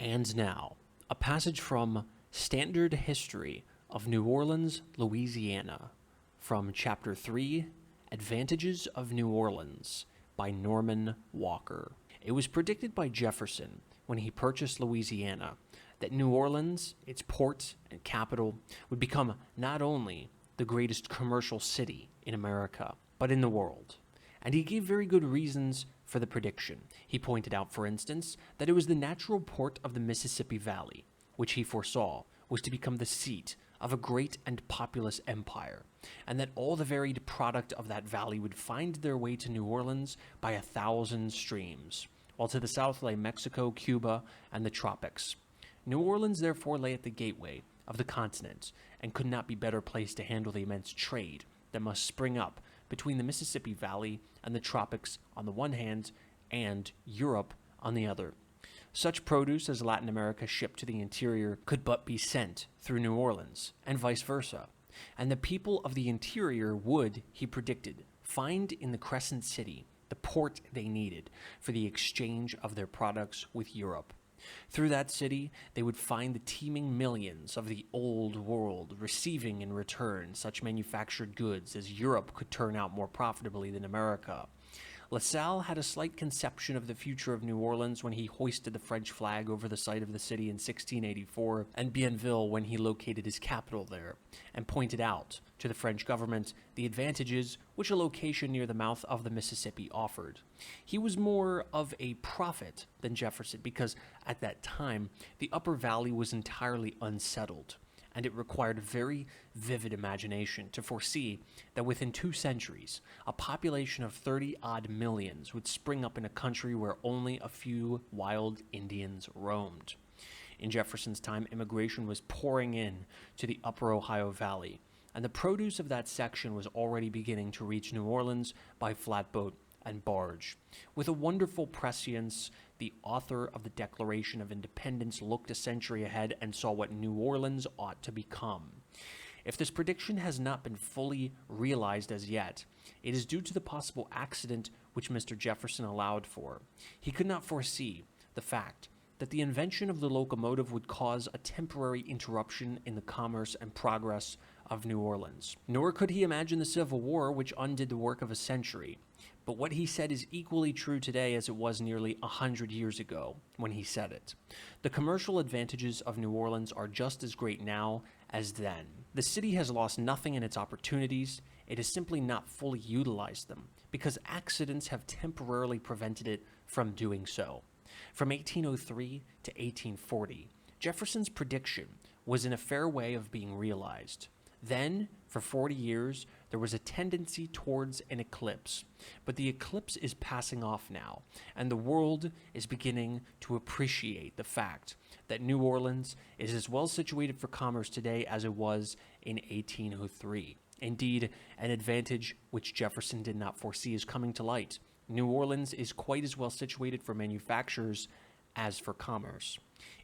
And now, a passage from Standard History of New Orleans, Louisiana, from Chapter 3, Advantages of New Orleans, by Norman Walker. It was predicted by Jefferson, when he purchased Louisiana, that New Orleans, its port and capital, would become not only the greatest commercial city in America, but in the world. And he gave very good reasons for the prediction. He pointed out, for instance, that it was the natural port of the Mississippi Valley, which he foresaw was to become the seat of a great and populous empire, and that all the varied product of that valley would find their way to New Orleans by 1,000 streams, while to the south lay Mexico, Cuba, and the tropics. New Orleans therefore lay at the gateway of the continent, and could not be better placed to handle the immense trade that must spring up between the Mississippi Valley and the tropics on the one hand, and Europe on the other. Such produce as Latin America shipped to the interior could but be sent through New Orleans, and vice versa. And the people of the interior would, he predicted, find in the Crescent City the port they needed for the exchange of their products with Europe. Through that city, they would find the teeming millions of the old world receiving in return such manufactured goods as Europe could turn out more profitably than America. La Salle had a slight conception of the future of New Orleans when he hoisted the French flag over the site of the city in 1684, and Bienville when he located his capital there, and pointed out to the French government the advantages which a location near the mouth of the Mississippi offered. He was more of a prophet than Jefferson because at that time the upper valley was entirely unsettled, and it required very vivid imagination to foresee that within 2 centuries, a population of 30-odd millions would spring up in a country where only a few wild Indians roamed. In Jefferson's time, immigration was pouring in to the upper Ohio Valley, and the produce of that section was already beginning to reach New Orleans by flatboat and barge. With a wonderful prescience, the author of the Declaration of Independence looked a century ahead and saw what New Orleans ought to become. If this prediction has not been fully realized as yet, it is due to the possible accident which Mr. Jefferson allowed for. He could not foresee the fact that the invention of the locomotive would cause a temporary interruption in the commerce and progress of New Orleans. Nor could he imagine the Civil War, which undid the work of a century. But what he said is equally true today as it was nearly 100 years ago when he said it. The commercial advantages of New Orleans are just as great now as then. The city has lost nothing in its opportunities. It has simply not fully utilized them because accidents have temporarily prevented it from doing so. From 1803 to 1840, Jefferson's prediction was in a fair way of being realized. Then, for 40 years, there was a tendency towards an eclipse, but the eclipse is passing off now, and the world is beginning to appreciate the fact that New Orleans is as well situated for commerce today as it was in 1803. Indeed, an advantage which Jefferson did not foresee is coming to light. New Orleans is quite as well situated for manufactures as for commerce.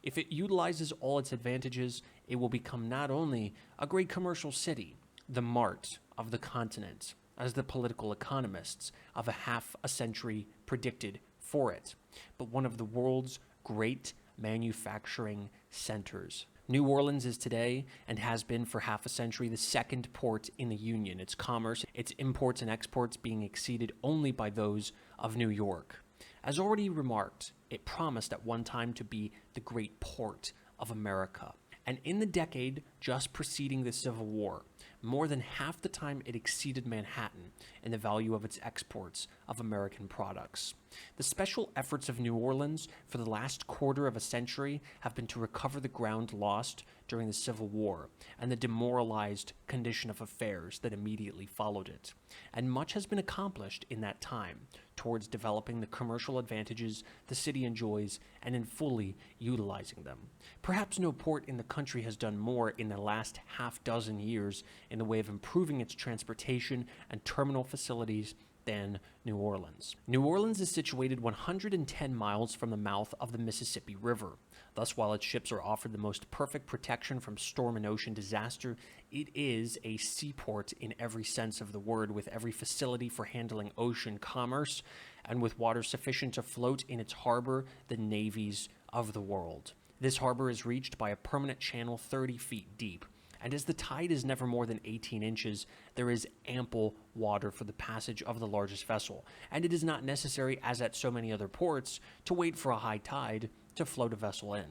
If it utilizes all its advantages, it will become not only a great commercial city, the mart of the continent, as the political economists of half a century predicted for it, but one of the world's great manufacturing centers. New Orleans is today, and has been for half a century, the second port in the Union, its commerce, its imports and exports being exceeded only by those of New York. As already remarked, it promised at one time to be the great port of America. And in the decade just preceding the Civil War, more than half the time it exceeded Manhattan in the value of its exports of American products. The special efforts of New Orleans for the last quarter of a century have been to recover the ground lost during the Civil War and the demoralized condition of affairs that immediately followed it. And much has been accomplished in that time towards developing the commercial advantages the city enjoys and in fully utilizing them. Perhaps no port in the country has done more in the last half-dozen years in the way of improving its transportation and terminal facilities than New Orleans. New Orleans is situated 110 miles from the mouth of the Mississippi River. Thus, while its ships are offered the most perfect protection from storm and ocean disaster, it is a seaport in every sense of the word, with every facility for handling ocean commerce, and with water sufficient to float in its harbor the navies of the world. This harbor is reached by a permanent channel 30 feet deep, and as the tide is never more than 18 inches, there is ample water for the passage of the largest vessel, and it is not necessary, as at so many other ports, to wait for a high tide to float a vessel in.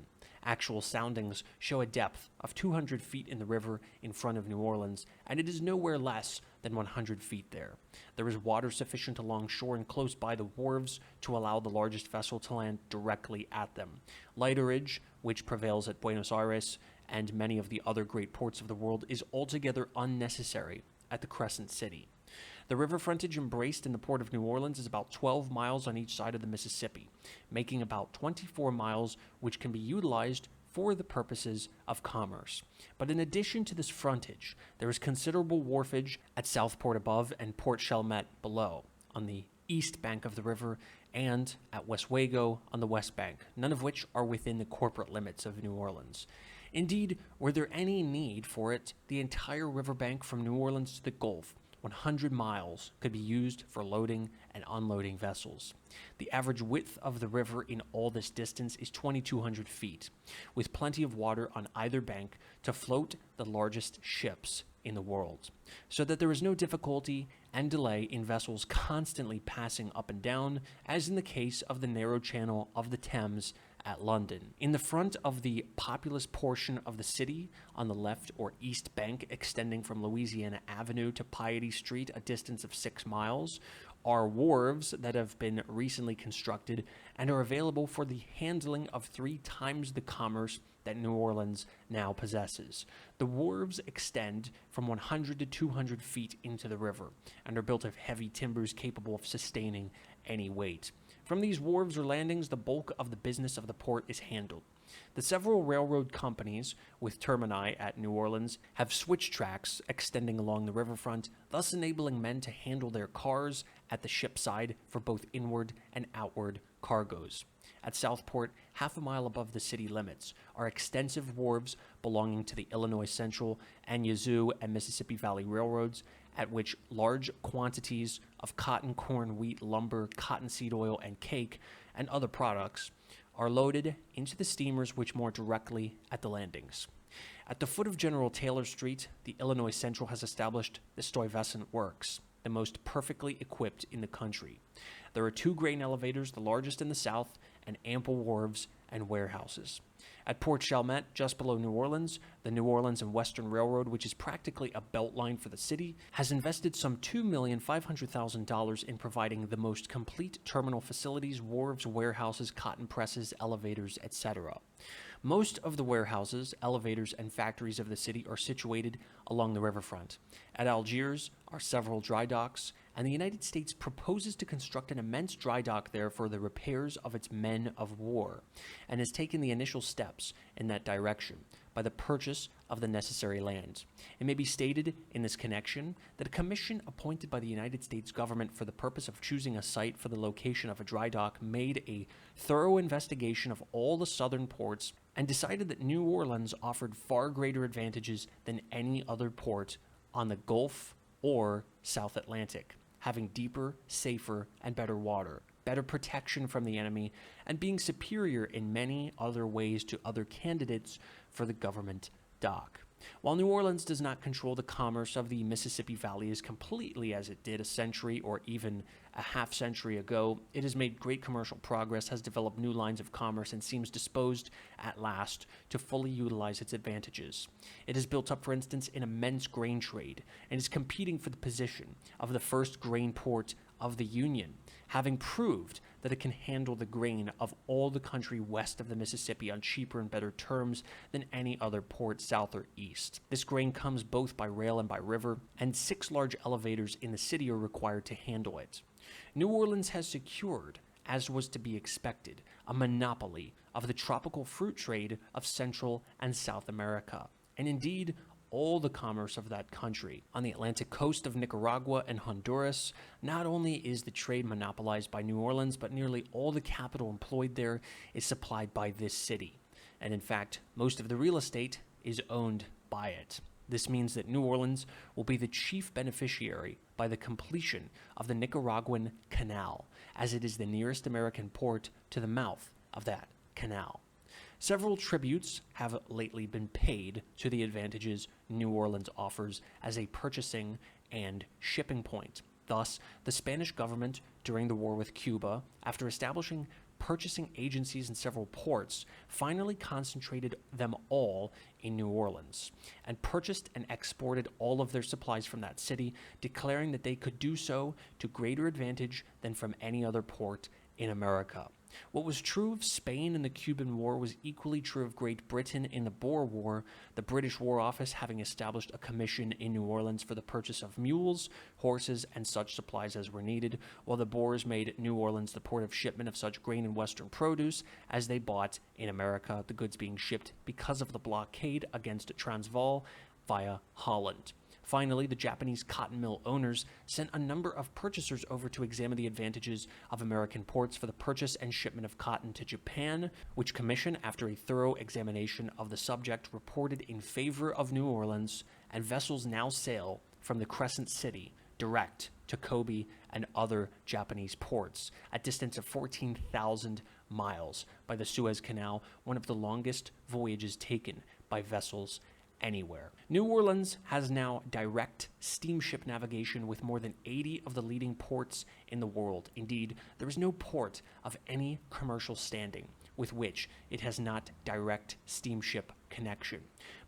Actual soundings show a depth of 200 feet in the river in front of New Orleans, and it is nowhere less than 100 feet there. There is water sufficient along shore and close by the wharves to allow the largest vessel to land directly at them. Lighterage, which prevails at Buenos Aires and many of the other great ports of the world, is altogether unnecessary at the Crescent City. The river frontage embraced in the port of New Orleans is about 12 miles on each side of the Mississippi, making about 24 miles which can be utilized for the purposes of commerce. But in addition to this frontage, there is considerable wharfage at Southport above and Port Chalmette below, on the east bank of the river, and at Westwego on the west bank, none of which are within the corporate limits of New Orleans. Indeed, were there any need for it, the entire riverbank from New Orleans to the Gulf, 100 miles, could be used for loading and unloading vessels. The average width of the river in all this distance is 2,200 feet, with plenty of water on either bank to float the largest ships in the world, so that there is no difficulty and delay in vessels constantly passing up and down, as in the case of the narrow channel of the Thames at London. In the front of the populous portion of the city, on the left or east bank extending from Louisiana Avenue to Piety Street, a distance of 6 miles, are wharves that have been recently constructed and are available for the handling of 3 times the commerce that New Orleans now possesses. The wharves extend from 100 to 200 feet into the river and are built of heavy timbers capable of sustaining any weight. From these wharves or landings, the bulk of the business of the port is handled. The several railroad companies with termini at New Orleans have switch tracks extending along the riverfront, thus enabling men to handle their cars at the ship side for both inward and outward cargoes. At Southport, half a mile above the city limits, are extensive wharves belonging to the Illinois Central and Yazoo and Mississippi Valley Railroads, at which large quantities of cotton, corn, wheat, lumber, cottonseed oil, and cake, and other products are loaded into the steamers which moor directly at the landings. At the foot of General Taylor Street, the Illinois Central has established the Stuyvesant Works, the most perfectly equipped in the country. There are 2 grain elevators, the largest in the South, and ample wharves and warehouses. At Port Chalmette, just below New Orleans, the New Orleans and Western Railroad, which is practically a belt line for the city, has invested some $2,500,000 in providing the most complete terminal facilities, wharves, warehouses, cotton presses, elevators, etc. Most of the warehouses, elevators, and factories of the city are situated along the riverfront. At Algiers are several dry docks, and the United States proposes to construct an immense dry dock there for the repairs of its men of war, and has taken the initial steps in that direction by the purchase of the necessary land. It may be stated in this connection that a commission appointed by the United States government for the purpose of choosing a site for the location of a dry dock made a thorough investigation of all the southern ports and decided that New Orleans offered far greater advantages than any other port on the Gulf or South Atlantic, having deeper, safer, and better water, better protection from the enemy, and being superior in many other ways to other candidates for the government dock. While New Orleans does not control the commerce of the Mississippi Valley as completely as it did a century or even a half century ago, it has made great commercial progress, has developed new lines of commerce, and seems disposed at last to fully utilize its advantages. It has built up, for instance, an immense grain trade and is competing for the position of the first grain port of the Union, having proved that it can handle the grain of all the country west of the Mississippi on cheaper and better terms than any other port south or east. This grain comes both by rail and by river, and 6 large elevators in the city are required to handle it. New Orleans has secured, as was to be expected, a monopoly of the tropical fruit trade of Central and South America, and indeed all the commerce of that country. On the Atlantic coast of Nicaragua and Honduras, not only is the trade monopolized by New Orleans, but nearly all the capital employed there is supplied by this city. And in fact, most of the real estate is owned by it. This means that New Orleans will be the chief beneficiary by the completion of the Nicaraguan Canal, as it is the nearest American port to the mouth of that canal. Several tributes have lately been paid to the advantages New Orleans offers as a purchasing and shipping point. Thus, the Spanish government, during the war with Cuba, after establishing purchasing agencies in several ports, finally concentrated them all in New Orleans, and purchased and exported all of their supplies from that city, declaring that they could do so to greater advantage than from any other port in America. What was true of Spain in the Cuban War was equally true of Great Britain in the Boer War, the British War Office having established a commission in New Orleans for the purchase of mules, horses, and such supplies as were needed, while the Boers made New Orleans the port of shipment of such grain and western produce as they bought in America, the goods being shipped because of the blockade against Transvaal via Holland. Finally, the Japanese cotton mill owners sent a number of purchasers over to examine the advantages of American ports for the purchase and shipment of cotton to Japan, which commission, after a thorough examination of the subject, reported in favor of New Orleans, and vessels now sail from the Crescent City direct to Kobe and other Japanese ports, a distance of 14,000 miles by the Suez Canal, one of the longest voyages taken by vessels anywhere. New Orleans has now direct steamship navigation with more than 80 of the leading ports in the world. Indeed, there is no port of any commercial standing with which it has not direct steamship connection.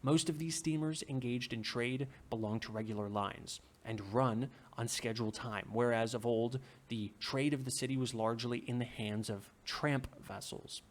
Most of these steamers engaged in trade belong to regular lines and run on scheduled time, whereas of old, the trade of the city was largely in the hands of tramp vessels.